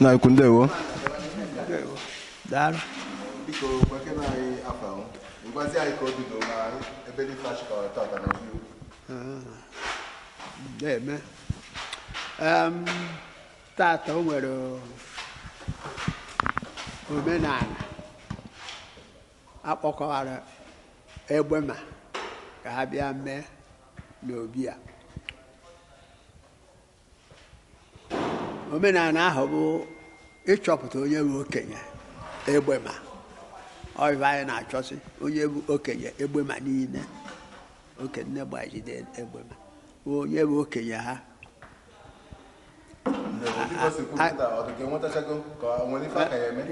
Na kundewo. Dar. Biko kwake na afa o. Ngwazi ai ko bido na ebe di flash ka tata na view. Deme. Tata o nwere omenala akpọkọwara Egbema ka ha bịa mee n'obi a. Omenala ahụ bụ ịchọpụta onye bụ okenye Egbema. Ọ ife anyị na-achọsị onye bụ okenye Egbema niile. Okenye gbajide Egbema. Onye bụ okenye ha.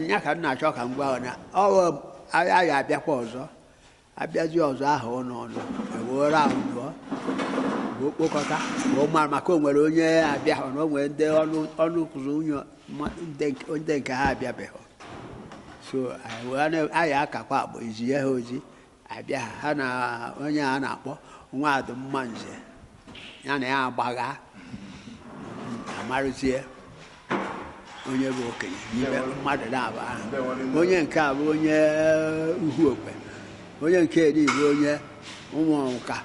Ya ka m na-achọ ka m gwa na ọ anyị abịakwa ọzọ. Abịazi ọzọ ahụ ọnụ ewere ahụ dụọ okpokọta maka o nwere onye abịa na o nwere ndị ọnụ kụzụ unyo ndị nke ha abịabeghị. So anyị akakwa akpọ izie ha ozi abịa ha na onye a na-akpọ nwaadụ Mmanze ya na ya agbagha amarụzie onye bụ okenye n'ibe mmadụ na-aba ahụ. Onye nke a bụ onye uhu okwe, onye nke eri bụ onye ụmụ nka.